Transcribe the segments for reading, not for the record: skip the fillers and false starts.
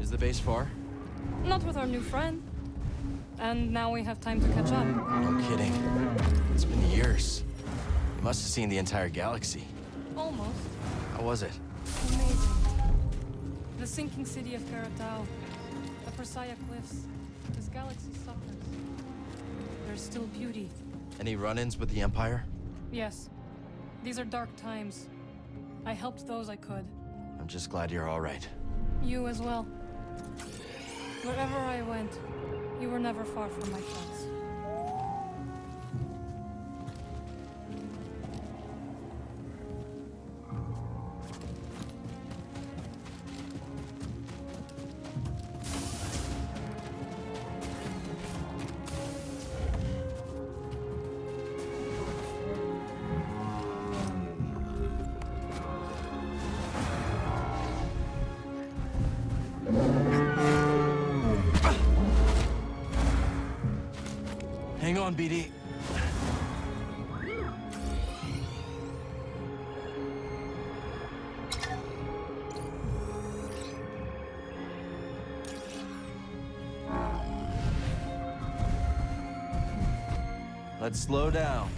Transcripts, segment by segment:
Is the base far? Not with our new friend. And now we have time to catch up. No kidding. It's been years. You must have seen the entire galaxy. Almost. How was it? Amazing. The sinking city of Karatao. The Persaya Cliffs. This galaxy suffers. There's still beauty. Any run-ins with the Empire? Yes. These are dark times. I helped those I could. I'm just glad you're all right. You as well. Wherever I went, you were never far from my thoughts. Hang on, BD. Let's slow down.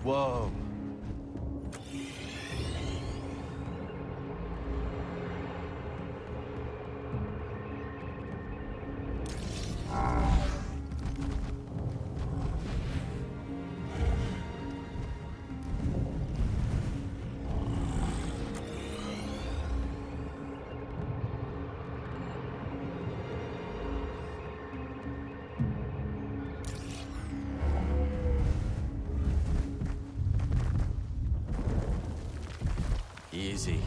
Whoa. Easy.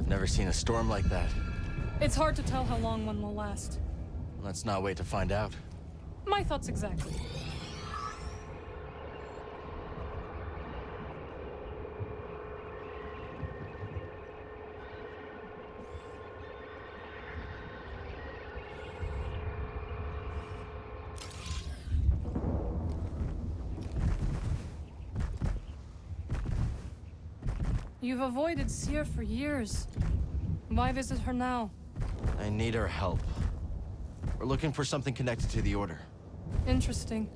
Never seen a storm like that. It's hard to tell how long one will last. Let's not wait to find out. My thoughts exactly. You've avoided Seer for years. Why visit her now? I need her help. We're looking for something connected to the Order. Interesting.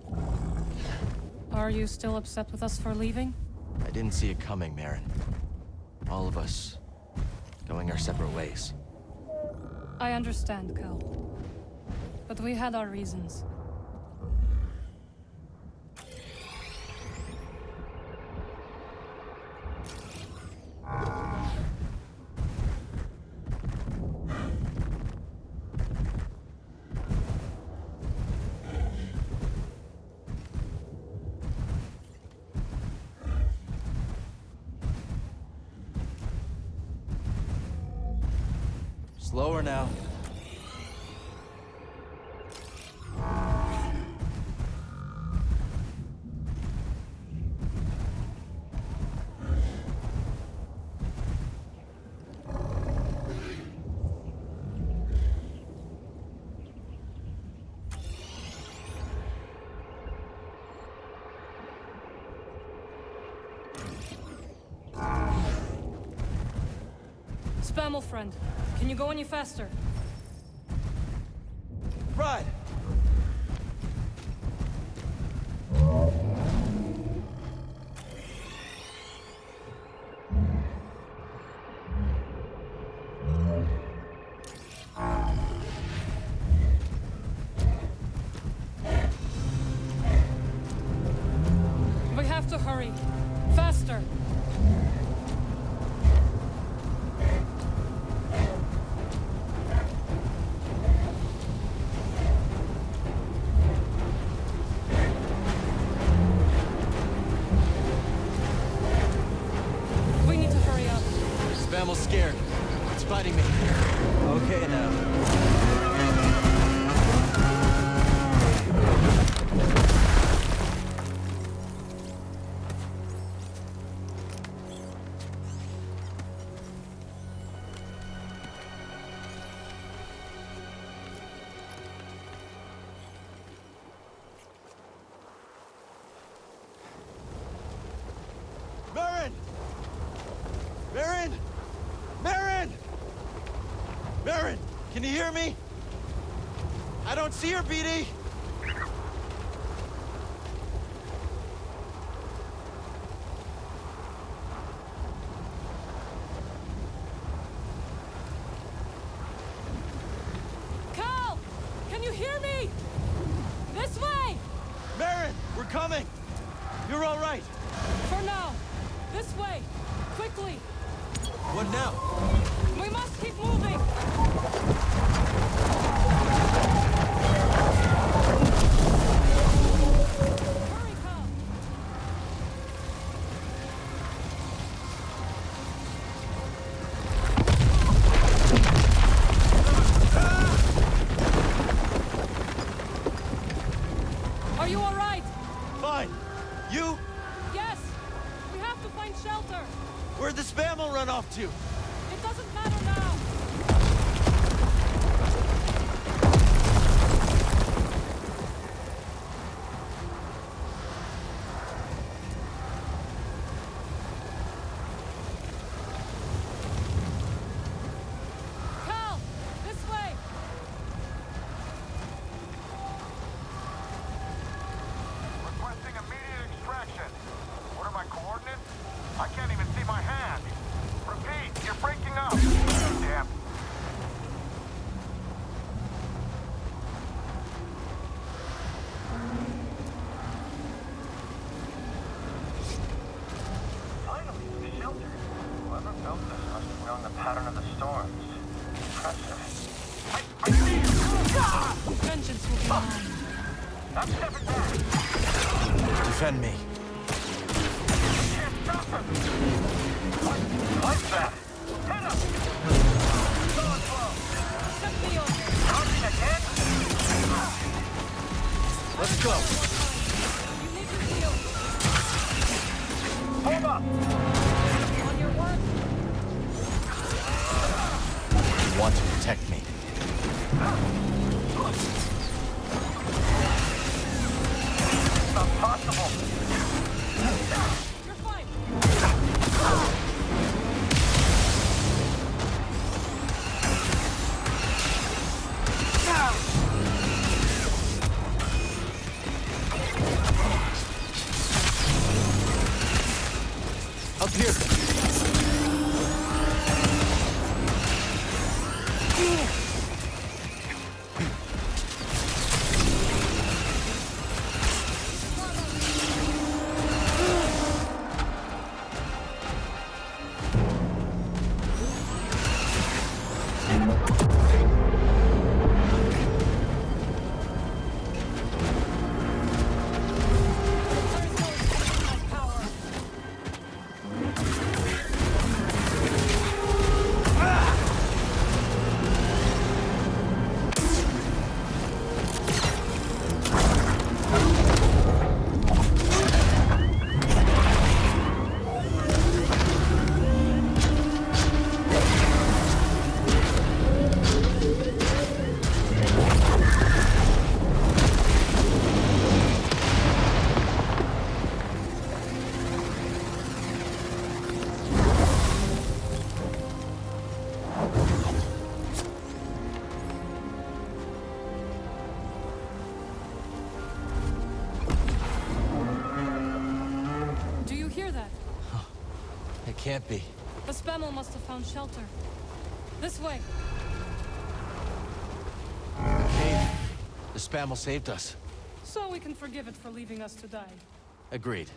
Are you still upset with us for leaving? I didn't see it coming, Marin. All of us going our separate ways. I understand, Cal. But we had our reasons. Slower now. Spammel friend, can you go any faster? Right. Hurry! Faster! We need to hurry up. Spammel's scared. It's fighting me. Okay now. Marin! Marin! Marin! Marin! Can you hear me? I don't see her, BD! Cal! Can you hear me? This way! Marin! We're coming! You're all right! For now! This way! Quickly! What now? We must keep moving! Hurry, Cal! Are you all right? Fine! You? Yes! We have to find shelter! Where'd the Spammel run off to? It doesn't matter now! Cal! This way! Requesting immediate extraction. What are my coordinates? I can't even see my hand. Repeat, you're breaking up. Damn. Finally, the shelter. Whoever built this must have known the pattern of the storms. Impressive. I see you! Ah! Vengeance will be mine. I'm stepping back. Defend me. Can't stop him. Like that. Hit him. Going slow. Set me over. Charging again. Let's go! You need to heal. Hold up. On your word. You want to protect me. Not possible. You're fine. Up here! There is no escape my power. Do you hear that? It can't be. The Spammel must have found shelter. This way. Cave. The Spammel saved us. So we can forgive it for leaving us to die. Agreed.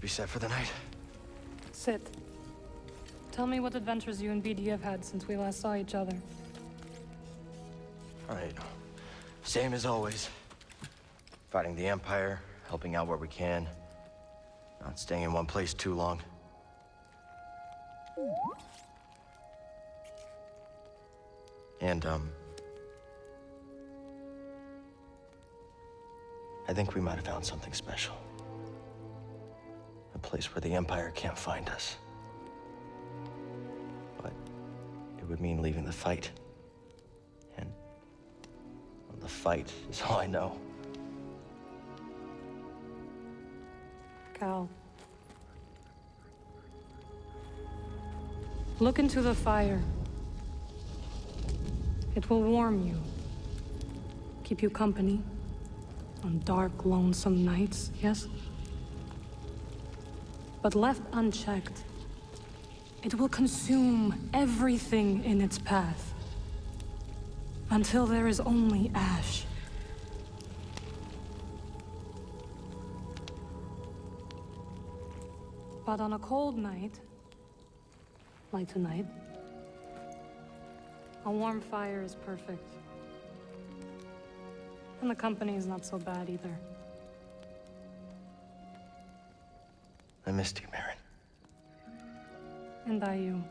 set for the night? Sit. Tell me what adventures you and BD have had since we last saw each other. All right. Same as always. Fighting the Empire, helping out where we can. Not staying in one place too long. And, I think we might have found something special. A place where the Empire can't find us. But it would mean leaving the fight. And well, the fight is all I know. Cal. Look into the fire. It will warm you. Keep you company. On dark, lonesome nights, yes? But left unchecked, it will consume everything in its path. Until there is only ash. But on a cold night, like tonight, a warm fire is perfect. And the company is not so bad either. I missed you, Marin. And I you.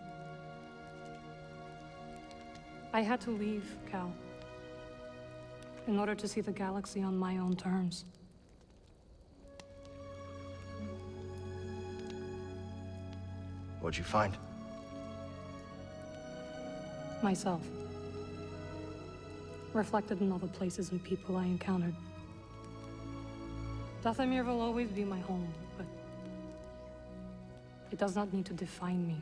I had to leave, Cal. In order to see the galaxy on my own terms. What'd you find? Myself. Reflected in all the places and people I encountered. Dathomir will always be my home, but it does not need to define me.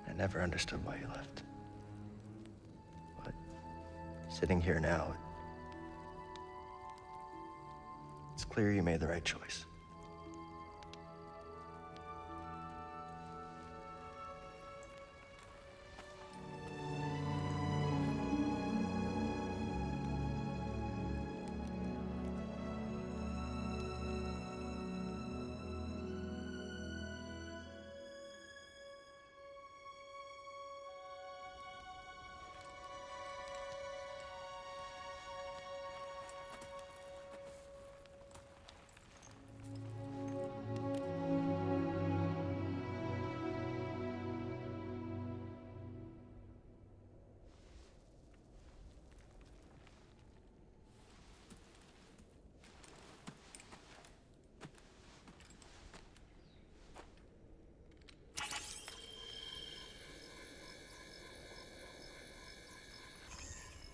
I never understood why you left. But sitting here now, it's clear you made the right choice.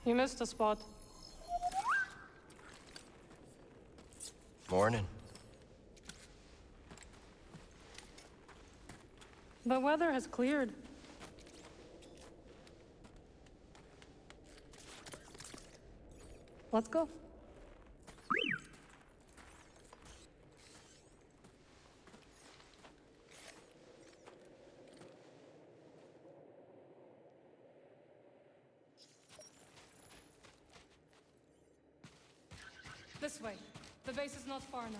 You missed a spot. Morning. The weather has cleared. Let's go. This way. The base is not far now.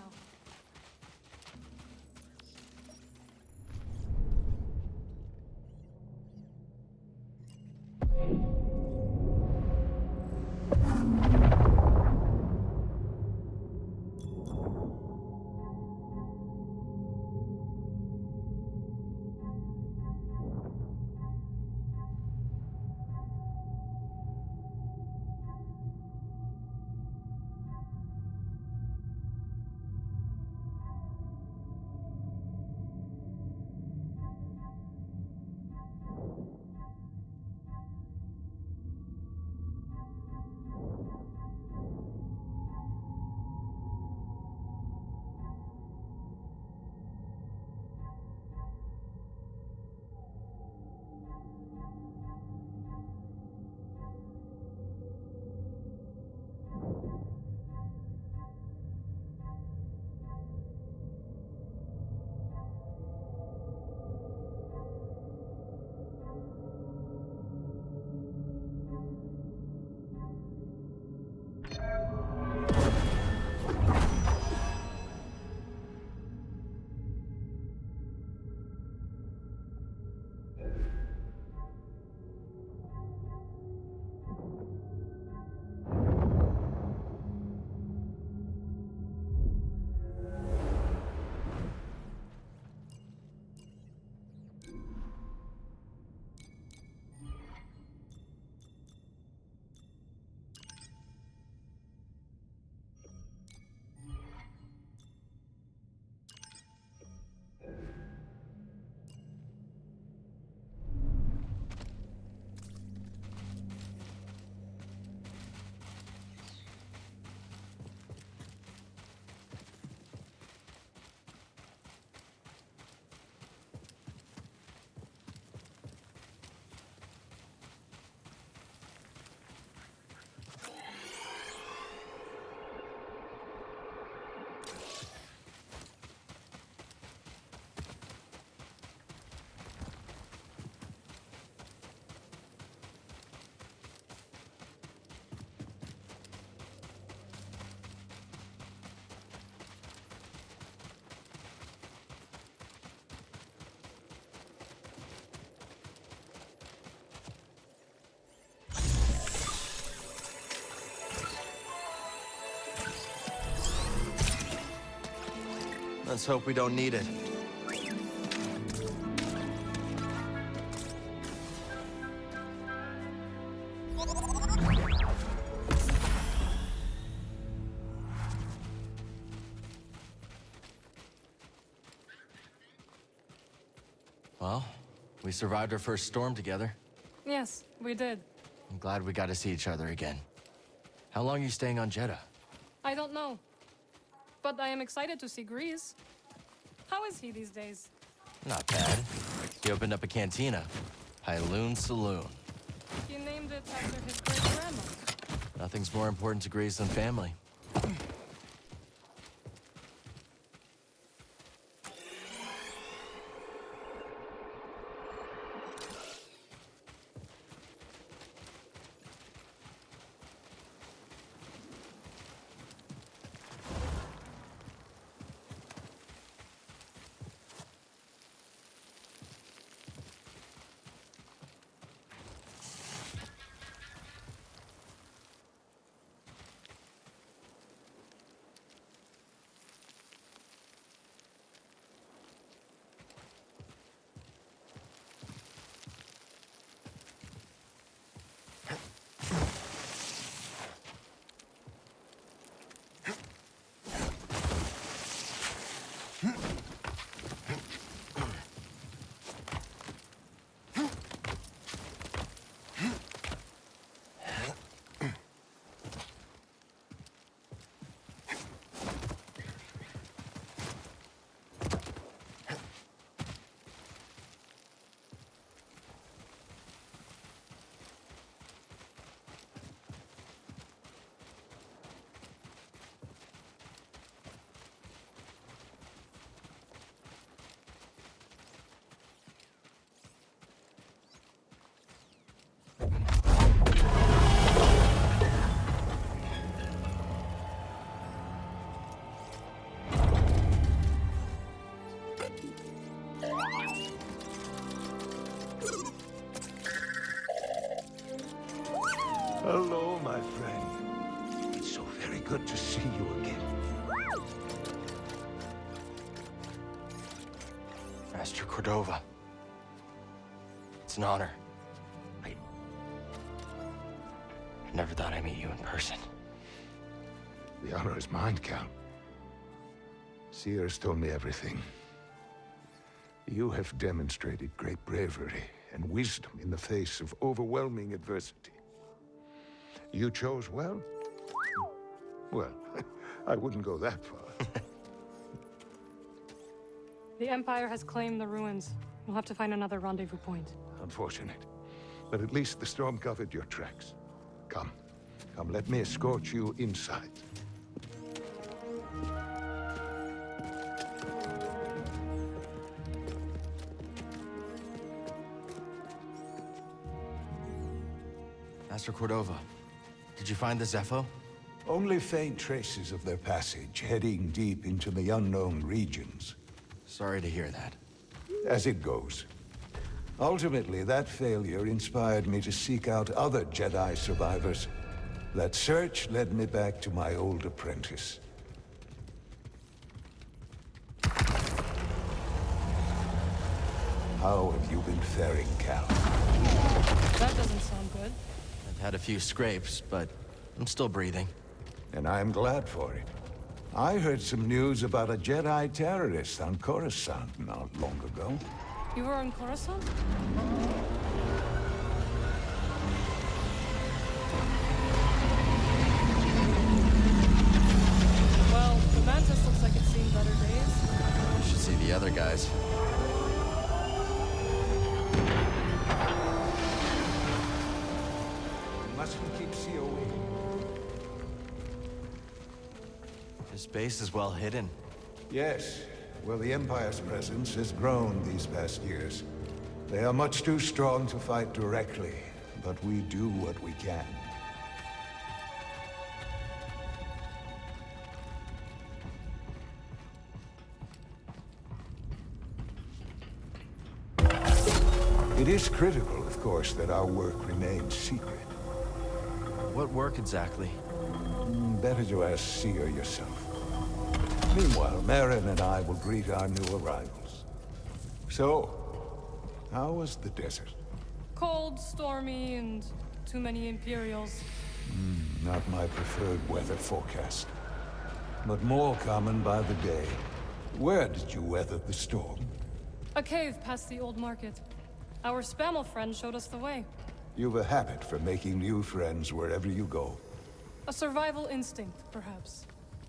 Let's hope we don't need it. Well, we survived our first storm together. Yes, we did. I'm glad we got to see each other again. How long are you staying on Jeddah? I don't know. But I am excited to see Grease. How is he these days? Not bad. He opened up a cantina. Pyloon Saloon. He named it after his great-grandma. Nothing's more important to Grease than family. Hello, my friend. It's so very good to see you again. Master Cordova. It's an honor. I never thought I'd meet you in person. The honor is mine, Count. Seers told me everything. You have demonstrated great bravery and wisdom in the face of overwhelming adversity. You chose well? Well, I wouldn't go that far. The Empire has claimed the ruins. We'll have to find another rendezvous point. Unfortunate. But at least the storm covered your tracks. Come. Come, let me escort you inside. Master Cordova, did you find the Zepho? Only faint traces of their passage, heading deep into the unknown regions. Sorry to hear that. As it goes. Ultimately, that failure inspired me to seek out other Jedi survivors. That search led me back to my old apprentice. How have you been faring, Cal? That doesn't sound good. I've had a few scrapes, but I'm still breathing. And I'm glad for it. I heard some news about a Jedi terrorist on Coruscant not long ago. You were on Coruscant? Well, the Mantis looks like it's seen better days. You should see the other guys. We mustn't keep COE. This base is well hidden. Yes. Well, the Empire's presence has grown these past years. They are much too strong to fight directly, but we do what we can. It is critical, of course, that our work remains secret. What work exactly? Better to ask Seer yourself. Meanwhile, Marin and I will greet our new arrivals. So, how was the desert? Cold, stormy, and too many Imperials. Not my preferred weather forecast. But more common by the day. Where did you weather the storm? A cave past the old market. Our Spammel friend showed us the way. You've a habit for making new friends wherever you go. A survival instinct, perhaps.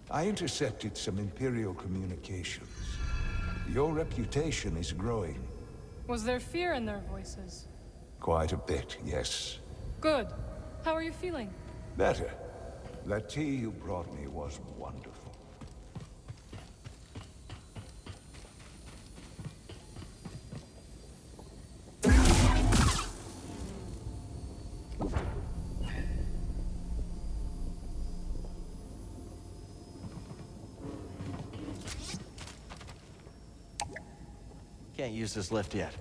I intercepted some Imperial communications. Your reputation is growing. Was there fear in their voices? Quite a bit, yes. Good. How are you feeling? Better. That tea you brought me was wonderful. Can't use this lift yet.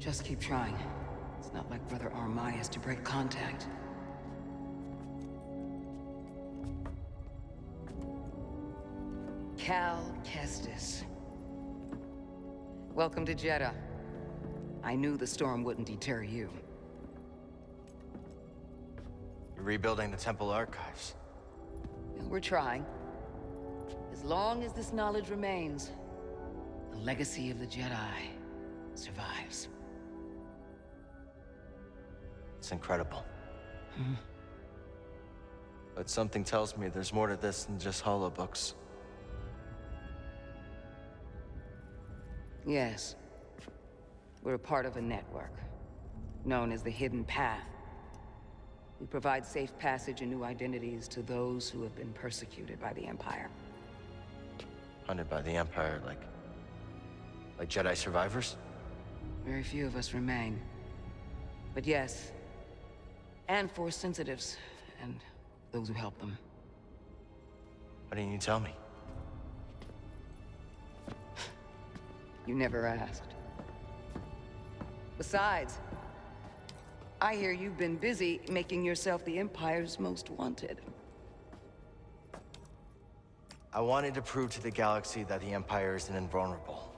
Just keep trying. It's not like Brother Armai has to break contact. Cal Kestis. Welcome to Jedi. I knew the storm wouldn't deter you. You're rebuilding the temple archives. We're trying. As long as this knowledge remains, the legacy of the Jedi survives. It's incredible. But something tells me there's more to this than just holobooks. Yes. We're a part of a network, known as the Hidden Path. We provide safe passage and new identities to those who have been persecuted by the Empire. Hunted by the Empire, like Jedi survivors? Very few of us remain. But yes, and Force sensitives, and those who help them. Why didn't you tell me? You never asked. Besides, I hear you've been busy making yourself the Empire's most wanted. I wanted to prove to the galaxy that the Empire isn't invulnerable.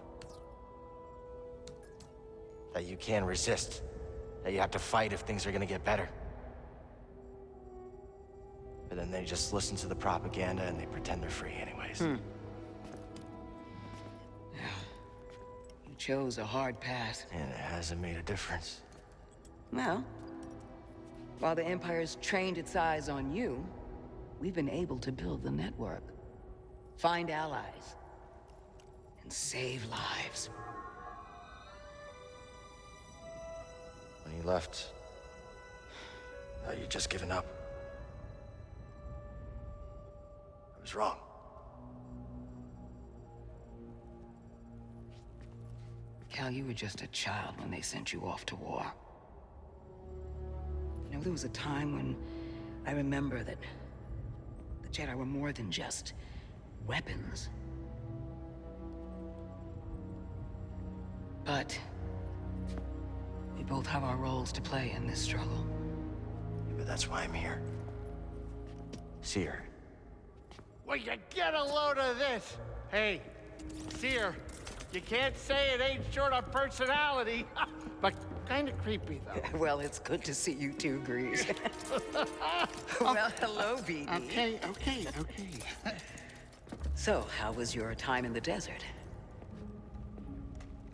That you can resist. That you have to fight if things are gonna get better. But then they just listen to the propaganda and they pretend they're free anyways. You chose a hard path. And it hasn't made a difference. Well, while the Empire's trained its eyes on you, we've been able to build the network. Find allies. And save lives. When you left, I thought you'd just given up. I was wrong. Cal, you were just a child when they sent you off to war. You know, there was a time when I remember that the Jedi were more than just weapons. But we both have our roles to play in this struggle. Yeah, but that's why I'm here. Seer. Well, you get a load of this. Hey, Seer, you can't say it ain't short on personality, but kind of creepy, though. Well, it's good to see you too, Grease. Well, hello, BD. Okay. So, how was your time in the desert?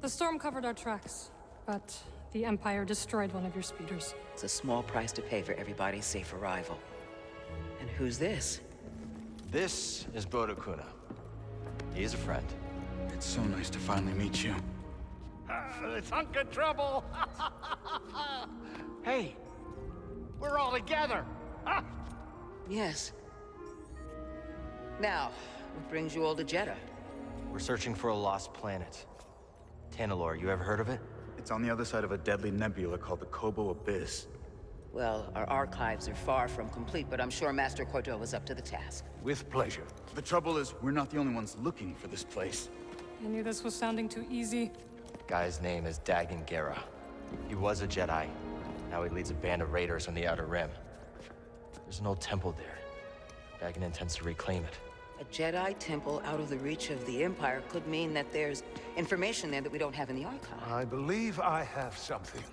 The storm covered our tracks, but the Empire destroyed one of your speeders. It's a small price to pay for everybody's safe arrival. And who's this? This is Bodokuna. He is a friend. It's so nice to finally meet you. This hunk of trouble. Hey, we're all together. Huh? Yes. Now, what brings you all to Jeddah? We're searching for a lost planet. Tanalorr, you ever heard of it? It's on the other side of a deadly nebula called the Kobo Abyss. Well, our archives are far from complete, but I'm sure Master Cordova's up to the task. With pleasure. The trouble is, we're not the only ones looking for this place. I knew this was sounding too easy. Guy's name is Dagan Gera. He was a Jedi. Now he leads a band of raiders on the Outer Rim. There's an old temple there. Dagan intends to reclaim it. A Jedi temple out of the reach of the Empire could mean that there's information there that we don't have in the archive. I believe I have something.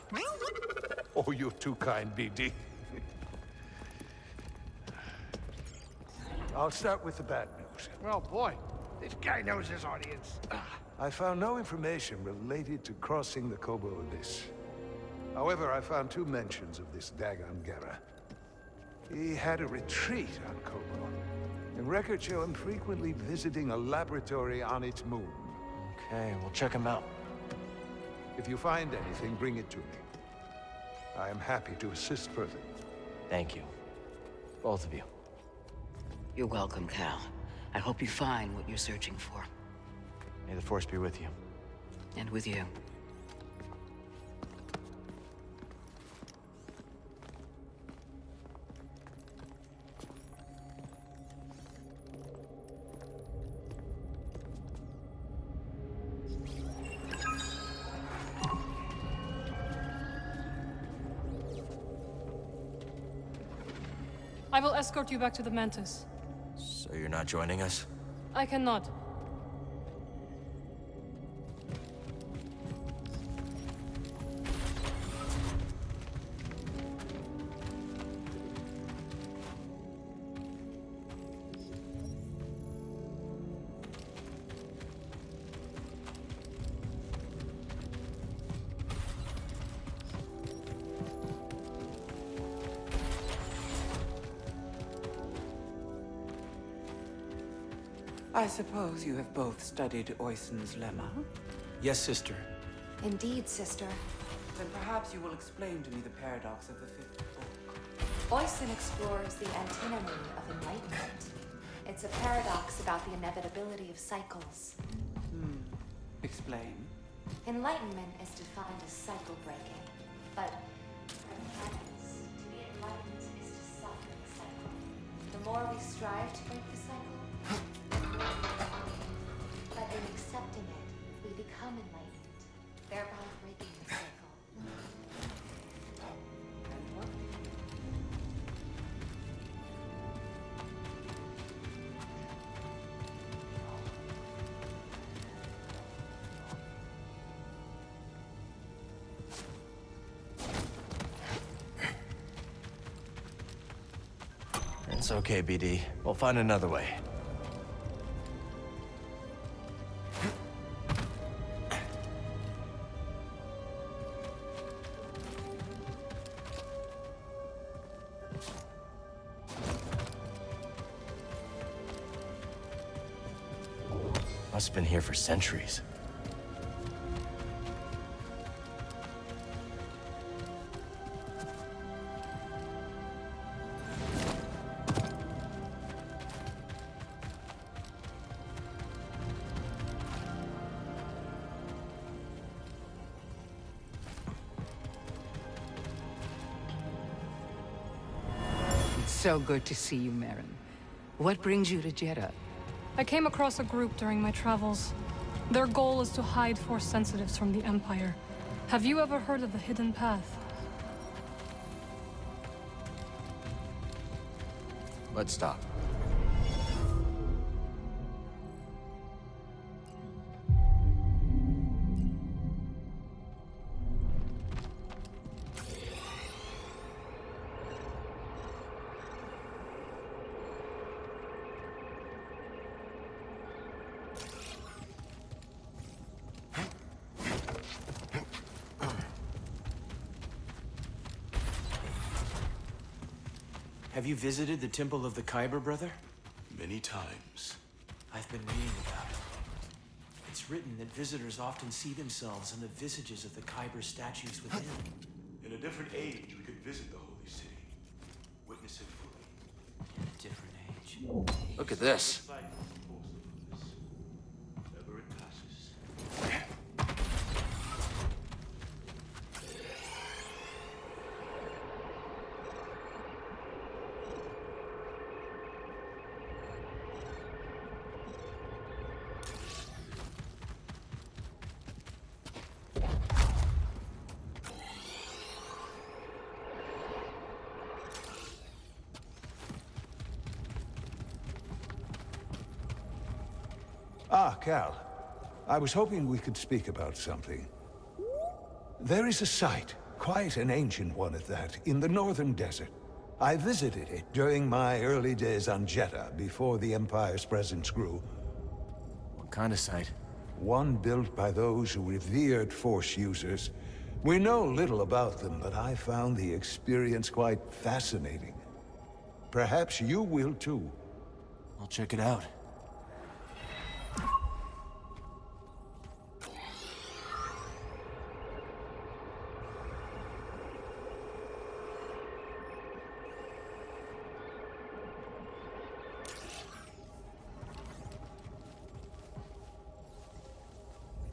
Oh, you're too kind, BD. I'll start with the bad news. Well, boy, this guy knows his audience. I found no information related to crossing the Kobo Abyss. However, I found 2 mentions of this Dagan Gera. He had a retreat on Kobo, and records show him frequently visiting a laboratory on its moon. Okay, we'll check him out. If you find anything, bring it to me. I am happy to assist further. Thank you. Both of you. You're welcome, Cal. I hope you find what you're searching for. May the Force be with you. And with you. I will escort you back to the Mantis. So you're not joining us? I cannot. I suppose you have both studied Oisin's lemma? Yes, sister. Indeed, sister. Then perhaps you will explain to me the paradox of the 5th book. Oisin explores the antinomy of enlightenment. It's a paradox about the inevitability of cycles. Explain. Enlightenment is defined as cycle breaking, but for the planets, to be enlightened is to suffer the cycle. The more we strive to break the cycle, but in accepting it, we become enlightened, thereby breaking the cycle. And what? It's okay, BD. We'll find another way. Must have been here for centuries. So good to see you, Marin. What brings you to Jeddah? I came across a group during my travels. Their goal is to hide Force sensitives from the Empire. Have you ever heard of the Hidden Path? Let's stop. Have you visited the Temple of the Kyber, brother? Many times. I've been reading about it. It's written that visitors often see themselves in the visages of the Kyber statues within. In a different age, we could visit the holy city. Witness it fully. In a different age. Look at this. Ever it passes. Ah, Cal. I was hoping we could speak about something. There is a site, quite an ancient one at that, in the northern desert. I visited it during my early days on Jeddah, before the Empire's presence grew. What kind of site? One built by those who revered Force users. We know little about them, but I found the experience quite fascinating. Perhaps you will too. I'll check it out.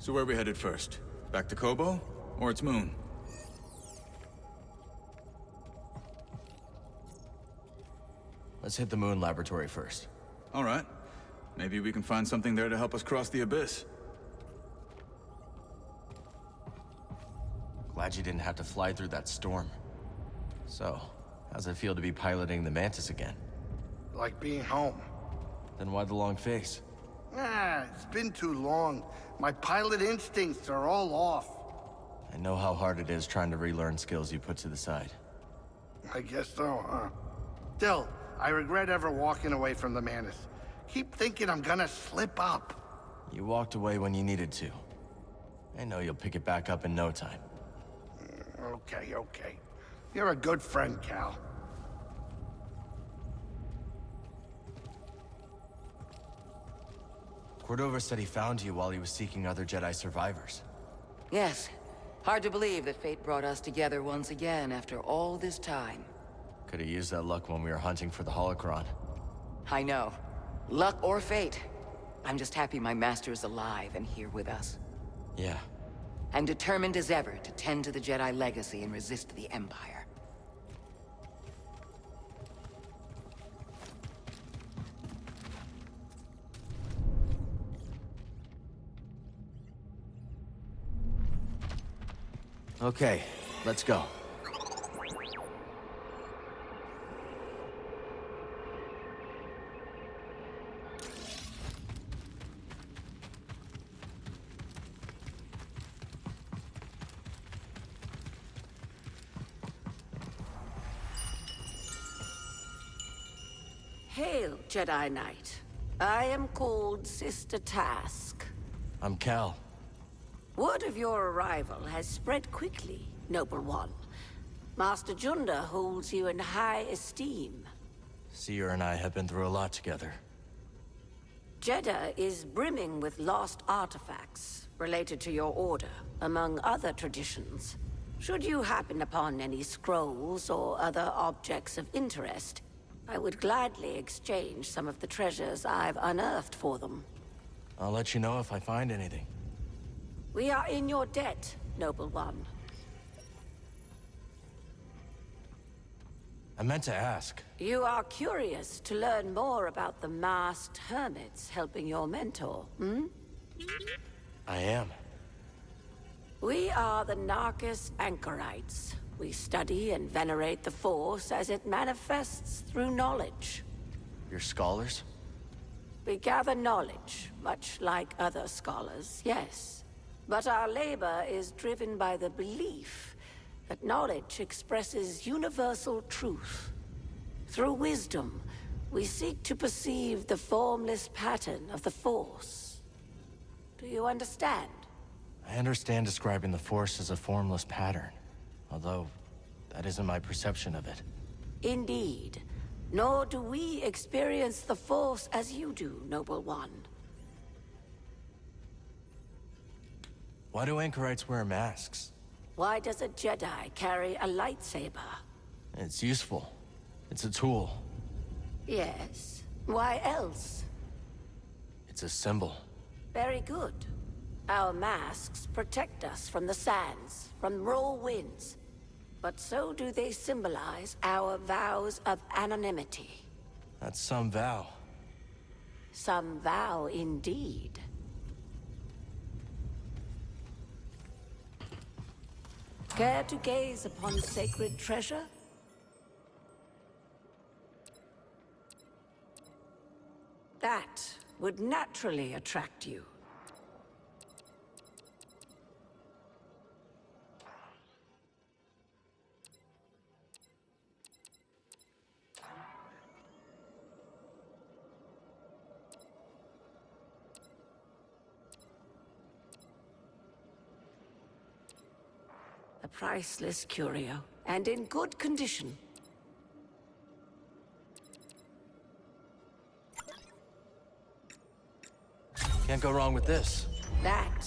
So where are we headed first? Back to Kobo? Or its moon? Let's hit the moon laboratory first. All right. Maybe we can find something there to help us cross the abyss. Glad you didn't have to fly through that storm. So, how's it feel to be piloting the Mantis again? Like being home. Then why the long face? It's been too long. My pilot instincts are all off. I know how hard it is trying to relearn skills you put to the side. I guess so, huh? Still, I regret ever walking away from the Mantis. Keep thinking I'm gonna slip up. You walked away when you needed to. I know you'll pick it back up in no time. Okay, okay. You're a good friend, Cal. Cordova said he found you while he was seeking other Jedi survivors. Yes. Hard to believe that fate brought us together once again after all this time. Could have used that luck when we were hunting for the holocron. I know. Luck or fate. I'm just happy my master is alive and here with us. Yeah. I'm determined as ever to tend to the Jedi legacy and resist the Empire. Okay, let's go. Hail, Jedi Knight. I am called Sister Task. I'm Cal. Word of your arrival has spread quickly, Noble One. Master Junda holds you in high esteem. Seer and I have been through a lot together. Jeddah is brimming with lost artifacts related to your order, among other traditions. Should you happen upon any scrolls or other objects of interest, I would gladly exchange some of the treasures I've unearthed for them. I'll let you know if I find anything. We are in your debt, Noble One. I meant to ask. You are curious to learn more about the masked hermits helping your mentor, hmm? I am. We are the Narcus Anchorites. We study and venerate the Force as it manifests through knowledge. You're scholars? We gather knowledge, much like other scholars, yes. But our labor is driven by the belief that knowledge expresses universal truth. Through wisdom, we seek to perceive the formless pattern of the Force. Do you understand? I understand describing the Force as a formless pattern, although that isn't my perception of it. Indeed. Nor do we experience the Force as you do, Noble One. Why do anchorites wear masks? Why does a Jedi carry a lightsaber? It's useful. It's a tool. Yes. Why else? It's a symbol. Very good. Our masks protect us from the sands, from raw winds. But so do they symbolize our vows of anonymity. That's some vow. Some vow indeed. Care to gaze upon sacred treasure? That would naturally attract you. A priceless curio, and in good condition. Can't go wrong with this. That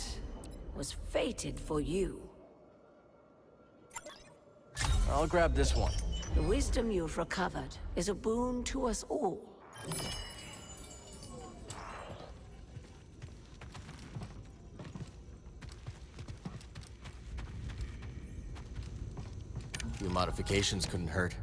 was fated for you. I'll grab this one. The wisdom you've recovered is a boon to us all. A few modifications couldn't hurt.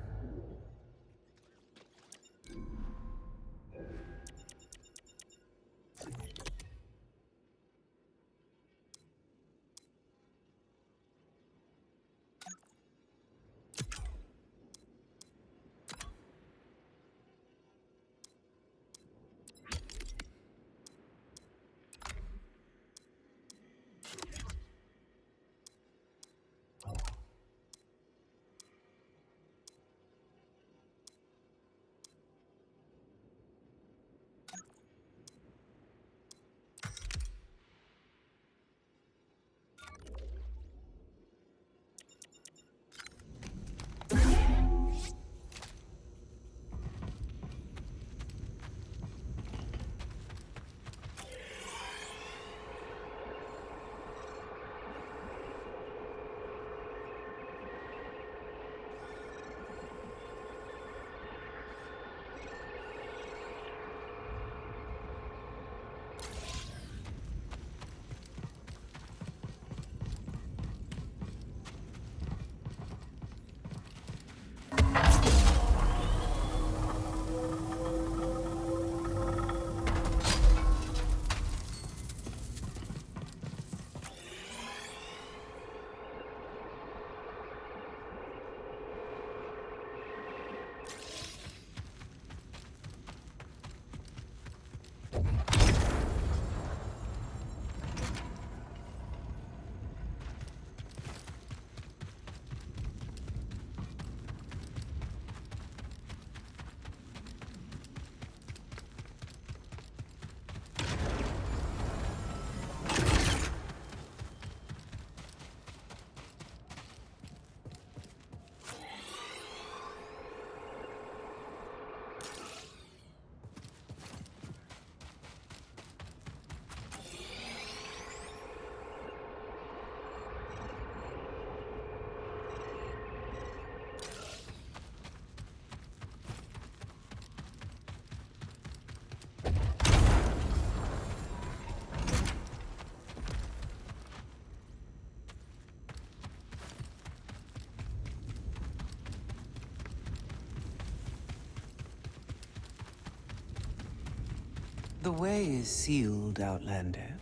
The way is sealed, Outlander.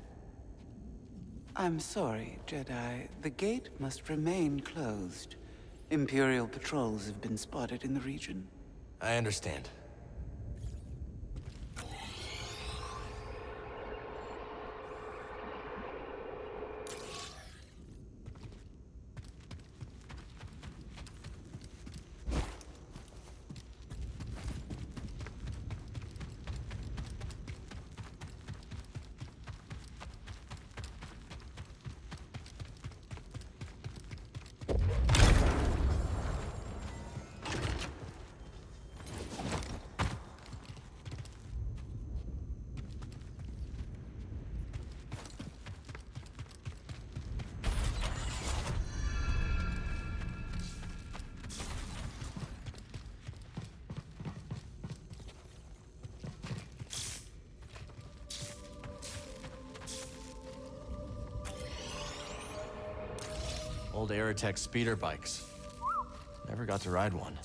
I'm sorry, Jedi. The gate must remain closed. Imperial patrols have been spotted in the region. I understand. Old Aerotech speeder bikes. Never got to ride one.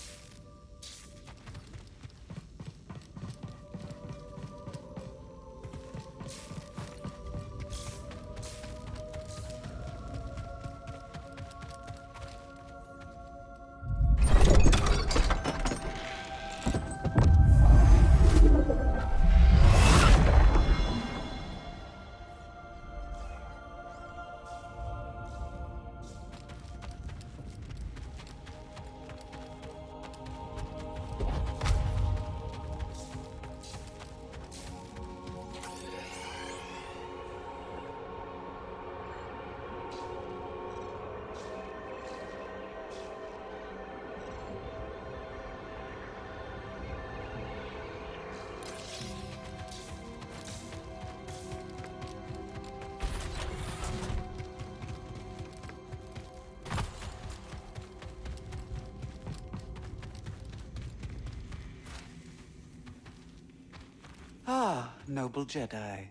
Ah, noble Jedi.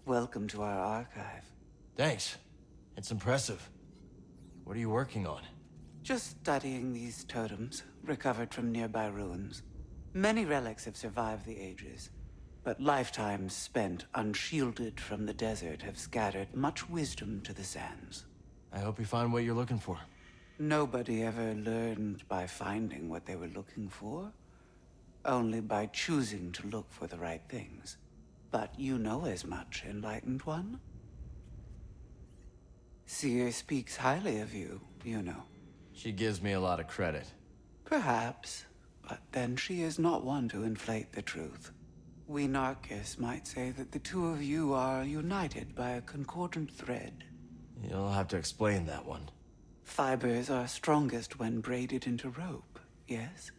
Welcome to our archive. Thanks. It's impressive. What are you working on? Just studying these totems, recovered from nearby ruins. Many relics have survived the ages, but lifetimes spent unshielded from the desert have scattered much wisdom to the sands. I hope you find what you're looking for. Nobody ever learned by finding what they were looking for. Only by choosing to look for the right things. But you know as much, Enlightened One. Seer speaks highly of you, you know. She gives me a lot of credit. Perhaps, but then she is not one to inflate the truth. We Narcus might say that the two of you are united by a concordant thread. You'll have to explain that one. Fibers are strongest when braided into rope, yes?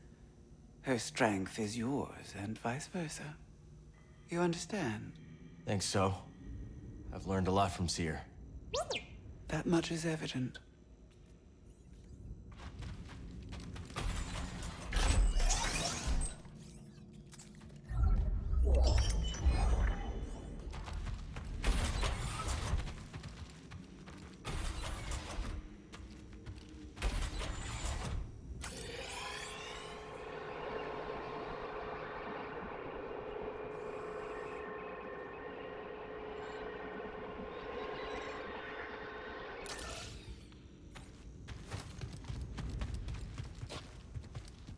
Her strength is yours, and vice versa. You understand? Think so. I've learned a lot from Seer. That much is evident.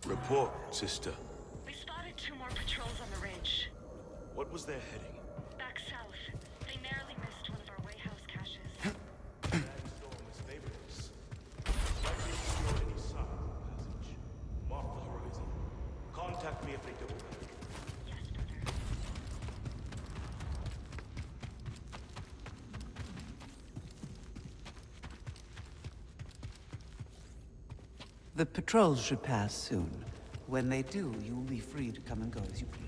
Report, sister. We spotted 2 more patrols on the ridge. What was their heading? Back south. They narrowly missed one of our Wayhouse caches. Sandstorm is favourless. Likely to secure any sign of the passage. Mark the horizon. Contact me if they double back. Yes, brother. The patrols should pass soon. When they do, you'll be free to come and go as you please.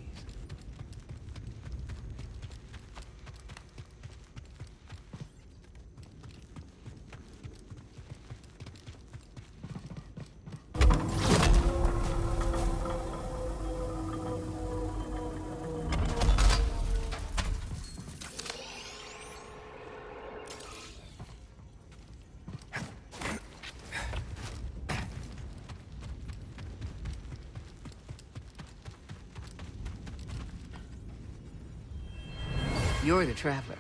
You're the traveler.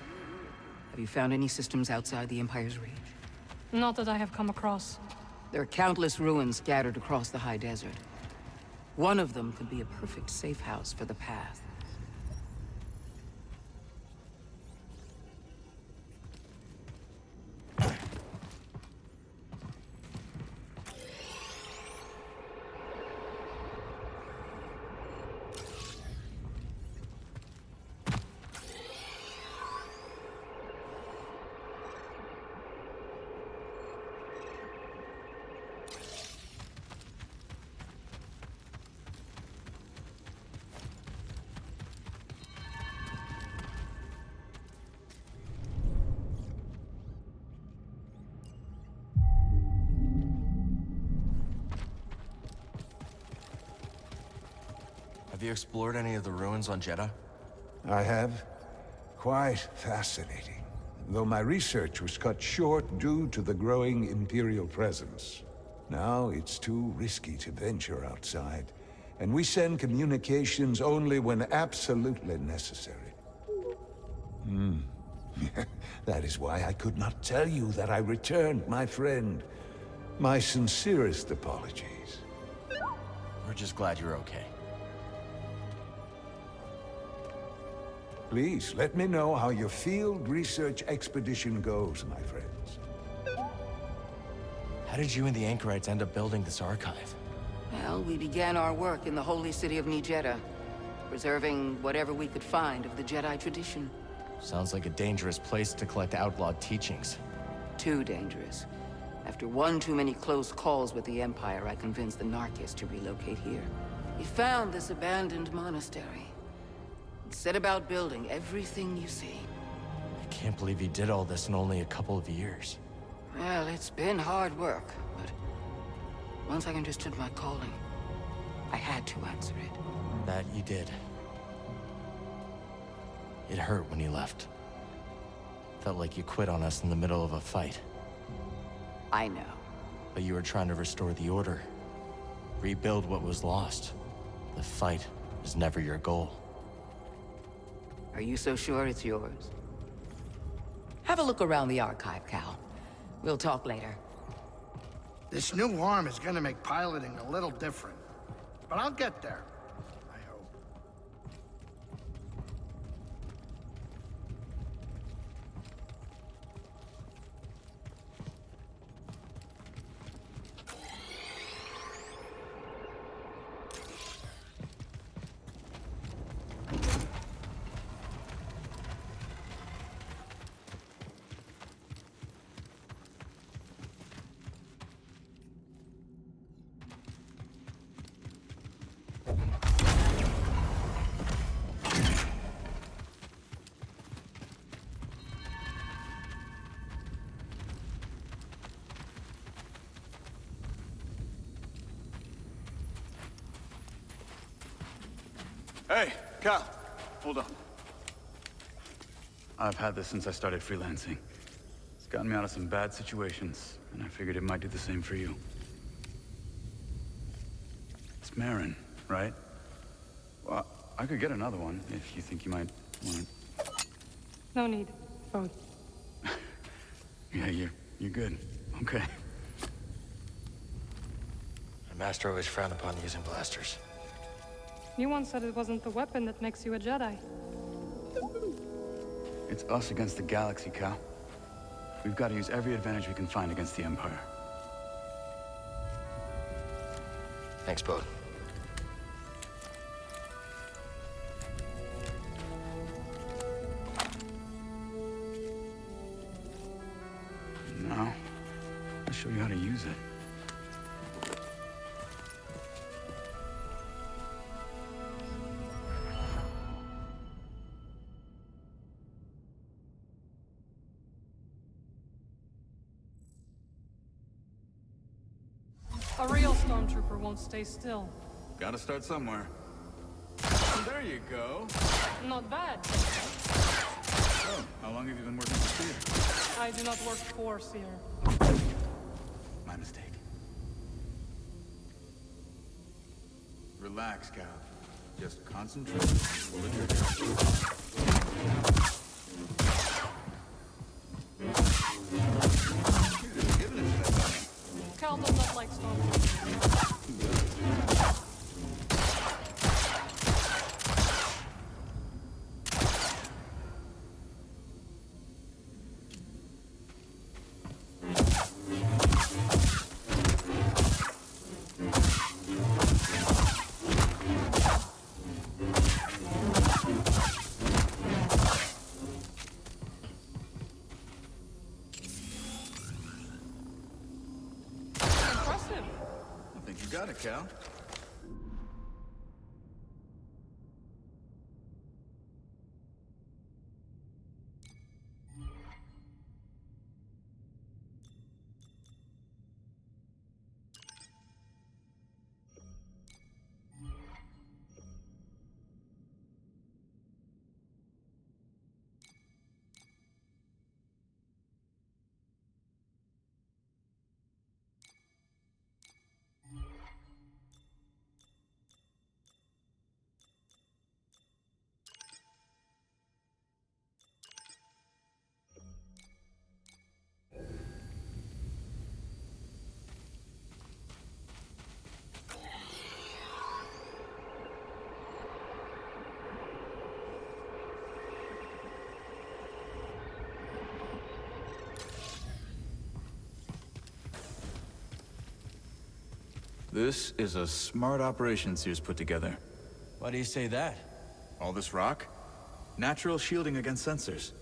Have you found any systems outside the Empire's reach? Not that I have come across. There are countless ruins scattered across the high desert. One of them could be a perfect safe house for the Path. Have you explored any of the ruins on Jeddah? I have. Quite fascinating. Though my research was cut short due to the growing Imperial presence. Now it's too risky to venture outside, and we send communications only when absolutely necessary. That is why I could not tell you that I returned, my friend. My sincerest apologies. We're just glad you're okay. Please, let me know how your field research expedition goes, my friends. How did you and the Anchorites end up building this archive? Well, we began our work in the holy city of Jeddah, preserving whatever we could find of the Jedi tradition. Sounds like a dangerous place to collect outlawed teachings. Too dangerous. After one too many close calls with the Empire, I convinced the Narkis to relocate here. We found this abandoned monastery. And set about building everything you see. I can't believe you did all this in only a couple of years. Well, it's been hard work, but once I understood my calling, I had to answer it. That you did. It hurt when you left. Felt like you quit on us in the middle of a fight. I know. But you were trying to restore the Order. Rebuild what was lost. The fight was never your goal. Are you so sure it's yours? Have a look around the archive, Cal. We'll talk later. This new arm is gonna make piloting a little different. But I'll get there. I hope. Hey, Cal, hold on. I've had this since I started freelancing. It's gotten me out of some bad situations, and I figured it might do the same for you. It's Marin, right? Well, I could get another one if you think you might want it. No need. Both. Yeah, you're good. Okay. My master always frowned upon using blasters. You once said it wasn't the weapon that makes you a Jedi. It's us against the galaxy, Cal. We've got to use every advantage we can find against the Empire. Thanks, Bode. Now, I'll show you how to use it. A real stormtrooper won't stay still. Gotta start somewhere. There you go. Not bad. Oh, how long have you been working for Seer? I do not work for Seer. My mistake. Relax, Cal. Just concentrate. Pull the trigger. like stormtroopers. Impressive. I think you got it, Cal. This is a smart operation Sears put together. Why do you say that? All this rock? Natural shielding against sensors.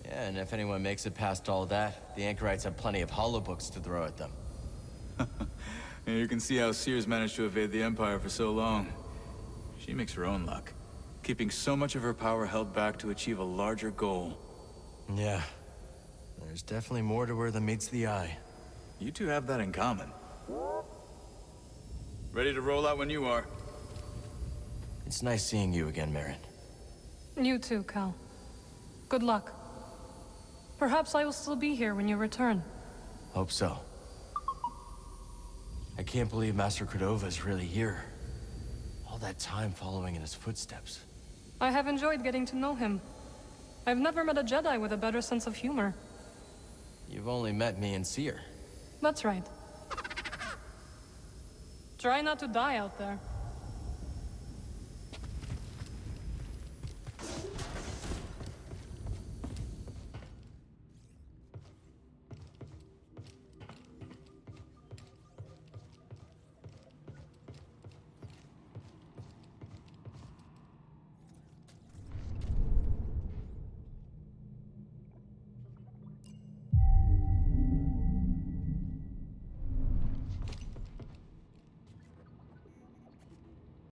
Yeah, and if anyone makes it past all that, the Anchorites have plenty of holobooks to throw at them. And you can see how Sears managed to evade the Empire for so long. She makes her own luck, keeping so much of her power held back to achieve a larger goal. Yeah. There's definitely more to her than meets the eye. You two have that in common. Ready to roll out when you are. It's nice seeing you again, Marin. You too, Cal. Good luck. Perhaps I will still be here when you return. Hope so. I can't believe Master Cordova is really here. All that time following in his footsteps. I have enjoyed getting to know him. I've never met a Jedi with a better sense of humor. You've only met me and Seer. That's right. Try not to die out there.